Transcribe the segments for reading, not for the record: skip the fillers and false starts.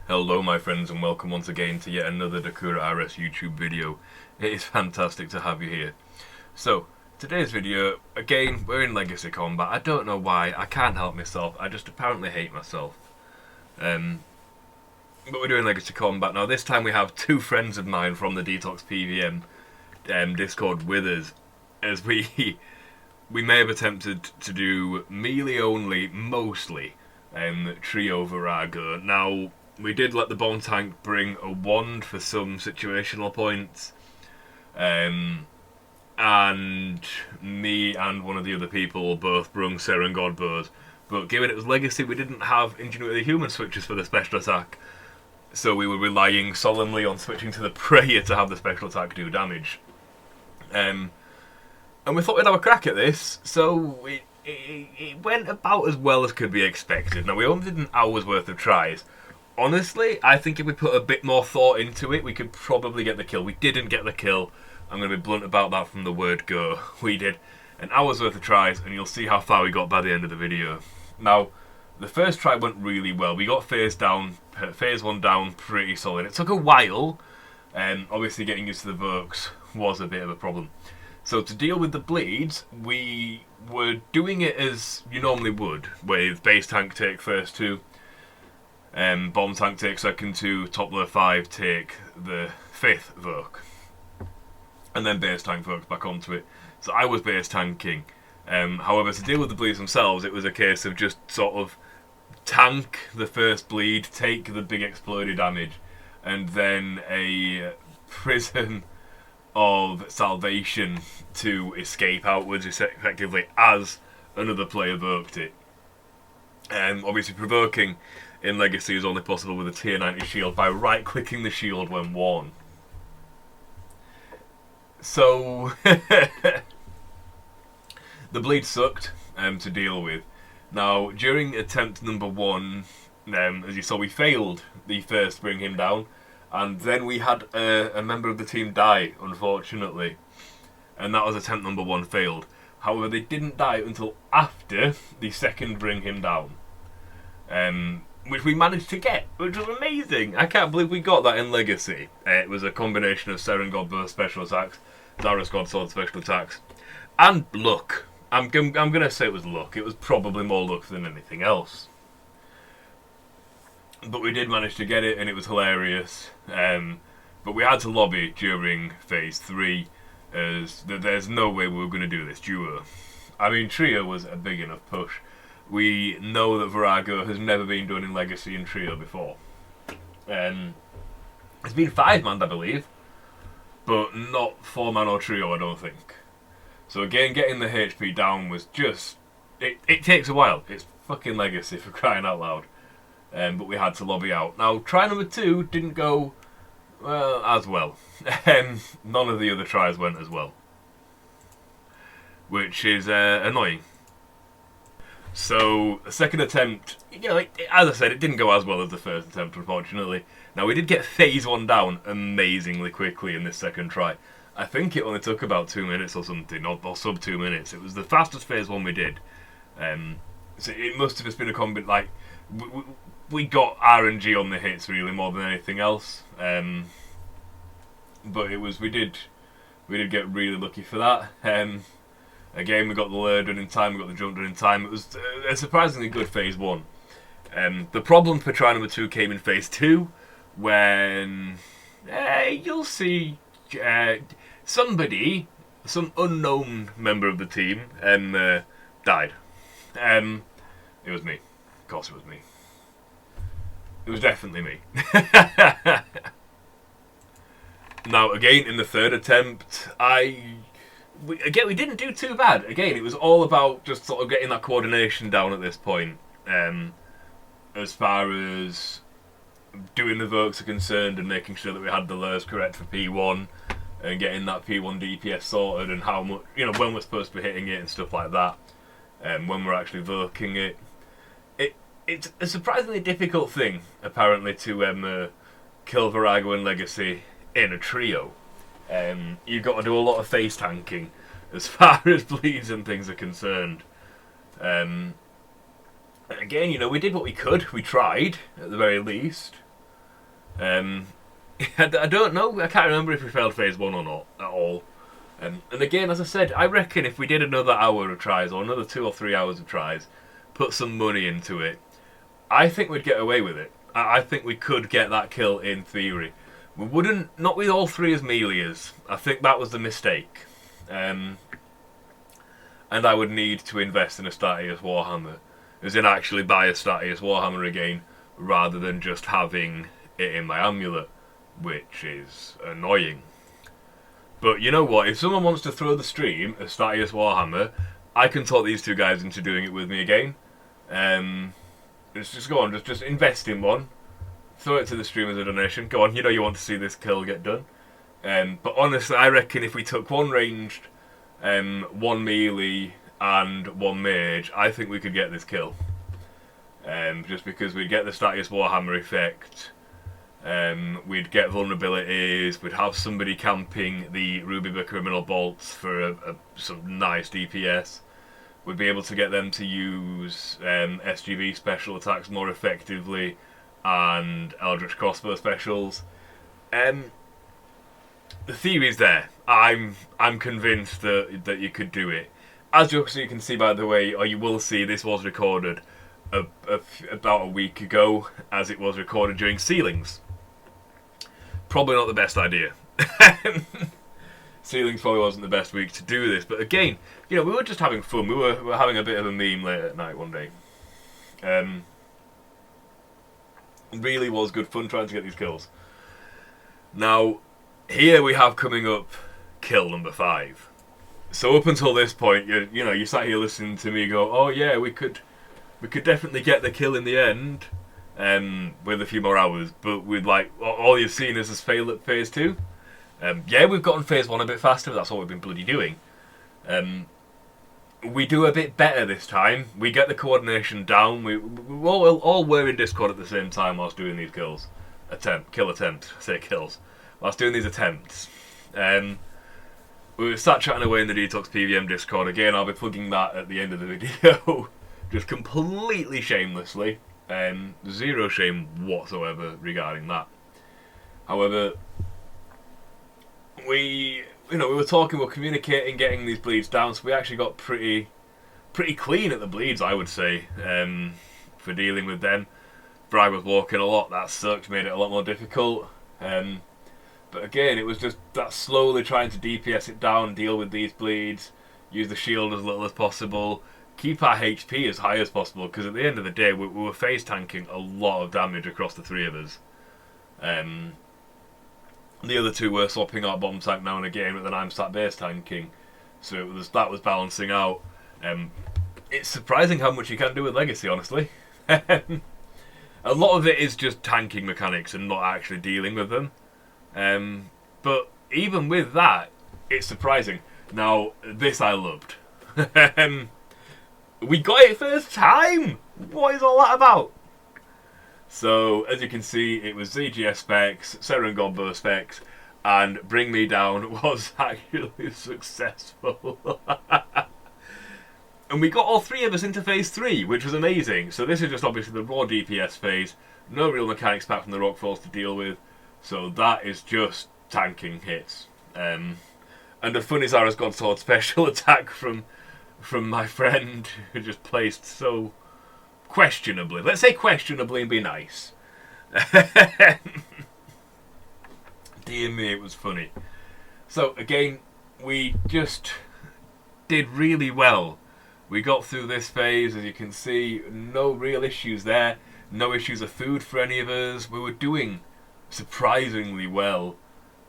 Hello my friends and welcome once again to yet another DokuraRS YouTube video. It is fantastic to have you here. So, today's video, again, we're in Legacy Combat. I don't know why, I can't help myself, I just apparently hate myself. But we're doing Legacy Combat. Now this time we have two friends of mine from the Detox PVM Discord with us, as we may have attempted to do melee only, mostly, trio Rago. Now, we did let the bomb tank bring a wand for some situational points, and me and one of the other people both brung Seren God bows. But given it was Legacy, we didn't have Ingenuity Human switches for the special attack, so we were relying solemnly on switching to the Prayer to have the special attack do damage. And we thought we'd have a crack at this, so it went about as well as could be expected. Now, we only did an hour's worth of tries. Honestly, I think if we put a bit more thought into it, we could probably get the kill. We didn't get the kill. I'm going to be blunt about that from the word go. We did an hour's worth of tries, and you'll see how far we got by the end of the video. Now, the first try went really well. We got phase 1 down pretty solid. It took a while, and obviously getting used to the Vokes was a bit of a problem. So to deal with the bleeds, we were doing it as you normally would, with base tank take first 2, bomb tank take second 2, top layer 5 take the 5th Voke, and then base tank Voke back onto it. So I was base tanking. However, to deal with the bleeds themselves, it was a case of just sort of tank the first bleed, take the big exploded damage, and then a prison of salvation to escape outwards effectively as another player voked it. Obviously provoking in Legacy is only possible with a tier 90 shield by right clicking the shield when worn. So the bleed sucked to deal with. Now during attempt number 1, as you saw, we failed the first bring him down, and then we had a member of the team die, unfortunately, and that was attempt number 1 failed. However, they didn't die until after the second bring him down, which we managed to get, which was amazing. I can't believe we got that in Legacy. It was a combination of Seren God burst special attacks, Zarus God sword special attacks, and luck. I'm gonna say it was luck. It was probably more luck than anything else. But we did manage to get it, and it was hilarious. But we had to lobby during phase 3, as there's no way we were going to do this duo. I mean, trio was a big enough push. We know that Rago has never been done in Legacy and trio before. It's been 5-man, I believe, but not 4-man or trio, I don't think. So again, getting the HP down was just... It takes a while. It's fucking Legacy, for crying out loud. But we had to lobby out. Now, try number 2 didn't go as well. None of the other tries went as well, which is annoying. So, the second attempt, you know, as I said, it didn't go as well as the first attempt, unfortunately. Now, we did get phase 1 down amazingly quickly in this second try. I think it only took about 2 minutes or something, or sub 2 minutes. It was the fastest phase 1 we did. So it must have just been a combat, like... We got RNG on the hits really more than anything else, but it was we did get really lucky for that. Again, we got the layer done in time, we got the jump done in time. It was a surprisingly good phase 1. The problem for try number 2 came in phase 2, when you'll see somebody, some unknown member of the team, died. It was me. Of course, it was me. It was definitely me. Now, again, in the third attempt, we didn't do too bad. Again, it was all about just sort of getting that coordination down at this point. As far as doing the Vokes are concerned, and making sure that we had the layers correct for P1, and getting that P1 DPS sorted, and how much, you know, when we're supposed to be hitting it and stuff like that, when we're actually Voking it. It's a surprisingly difficult thing, apparently, to kill Rago in Legacy in a trio. You've got to do a lot of face tanking as far as bleeds and things are concerned. Again, you know, we did what we could. We tried, at the very least. I don't know. I can't remember if we failed phase 1 or not at all. And again, as I said, I reckon if we did another hour of tries or another 2 or 3 hours of tries, put some money into it, I think we'd get away with it. I think we could get that kill in theory. We wouldn't, not with all 3 as meleeers. I think that was the mistake. And I would need to invest in a Statius Warhammer, as in actually buy a Statius Warhammer again, rather than just having it in my amulet, which is annoying. But you know what, if someone wants to throw the stream a Statius Warhammer, I can talk these 2 guys into doing it with me again. Just go on, just invest in one. Throw it to the stream as a donation. Go on, you know you want to see this kill get done. But honestly, I reckon if we took 1 ranged, 1 melee, and 1 mage, I think we could get this kill. Just because we'd get the Statius Warhammer effect, we'd get vulnerabilities, we'd have somebody camping the Ruby Criminal Bolts for some nice DPS. We'd be able to get them to use SGB special attacks more effectively and Eldritch Crossbow specials. The theory's there. I'm convinced that you could do it. As you can see, by the way, or you will see, this was recorded about a week ago, as it was recorded during ceilings. Probably not the best idea. Ceilings probably wasn't the best week to do this, but again, you know, we were just having fun. We were having a bit of a meme late at night one day. Really was good fun trying to get these kills. Now, here we have coming up kill number 5. So up until this point, you sat here listening to me go, oh yeah, we could definitely get the kill in the end, with a few more hours, but with like all you've seen is us fail at phase 2. Yeah, we've gotten phase 1 a bit faster, but that's what we've been bloody doing. We do a bit better this time. We get the coordination down. We all were in Discord at the same time whilst doing these kills. Kill attempt. I say kills. Whilst doing these attempts. We were sat chatting away in the Detox PVM Discord. Again, I'll be plugging that at the end of the video. Just completely shamelessly. Zero shame whatsoever regarding that. However, we were talking, we were communicating, getting these bleeds down, so we actually got pretty clean at the bleeds, I would say, for dealing with them. Bragg was walking a lot, that sucked, made it a lot more difficult. But again, it was just that slowly trying to DPS it down, deal with these bleeds, use the shield as little as possible, keep our HP as high as possible, because at the end of the day, we were phase tanking a lot of damage across the 3 of us. The other 2 were swapping out bottom tank now and again, but then I'm sat base tanking, so that was balancing out. It's surprising how much you can do with Legacy, honestly. A lot of it is just tanking mechanics and not actually dealing with them. But even with that, it's surprising. Now, this I loved. We got it first time! What is all that about? So, as you can see, it was ZGS specs, Seren Godbo specs, and Bring Me Down was actually successful. And we got all 3 of us into phase 3, which was amazing. So this is just obviously the raw DPS phase, no real mechanics back from the Rockfalls to deal with, so that is just tanking hits. And the funny Zara's God Sword special attack from my friend, who just placed so questionably. Let's say questionably and be nice. Dear me, it was funny. So again, we just did really well. We got through this phase, as you can see, no real issues there. No issues of food for any of us. We were doing surprisingly well.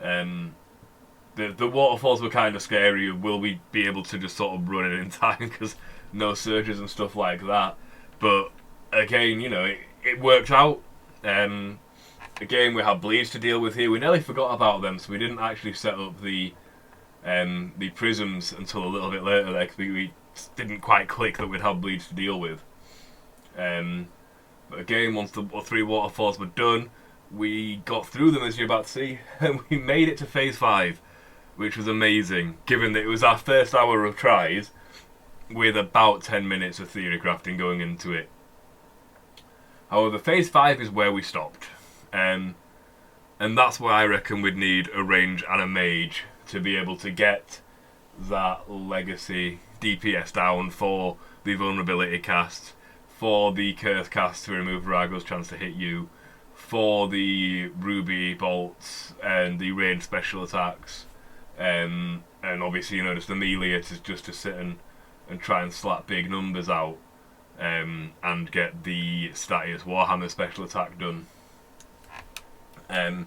The waterfalls were kind of scary. Will we be able to just sort of run it in time? Because no surges and stuff like that. But again, it worked out. Again, we had bleeds to deal with here. We nearly forgot about them, so we didn't actually set up the prisms until a little bit later there, because we didn't quite click that we'd have bleeds to deal with. But again, once the 3 waterfalls were done, we got through them, as you're about to see, and we made it to phase 5, which was amazing, given that it was our first hour of tries, with about 10 minutes of theory crafting going into it. However, phase 5 is where we stopped. And that's why I reckon we'd need a range and a mage to be able to get that legacy DPS down for the vulnerability cast, for the curse cast to remove Rago's chance to hit you, for the ruby bolts and the range special attacks, and obviously, you know, just the melee is just to sit and try and slap big numbers out, and get the Statius Warhammer special attack done. It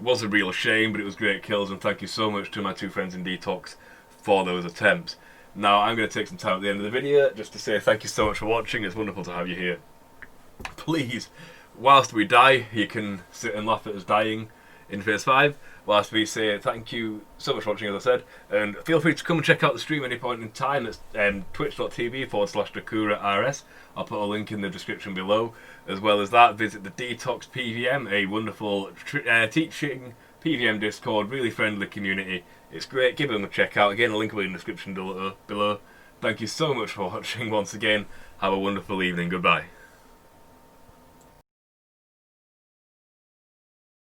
was a real shame, but it was great kills, and thank you so much to my two friends in Detox for those attempts. Now I'm going to take some time at the end of the video just to say thank you so much for watching. It's wonderful to have you here. Please, whilst we die, you can sit and laugh at us dying in phase 5, whilst we say thank you so much for watching, as I said, and feel free to come and check out the stream at any point in time. It's twitch.tv/DokuraRS. I'll put a link in the description below. As well as that, visit the Detox PVM, a wonderful teaching PVM Discord, really friendly community. It's great, give them a check out. Again, a link will be in the description below. Thank you so much for watching once again. Have a wonderful evening. Goodbye.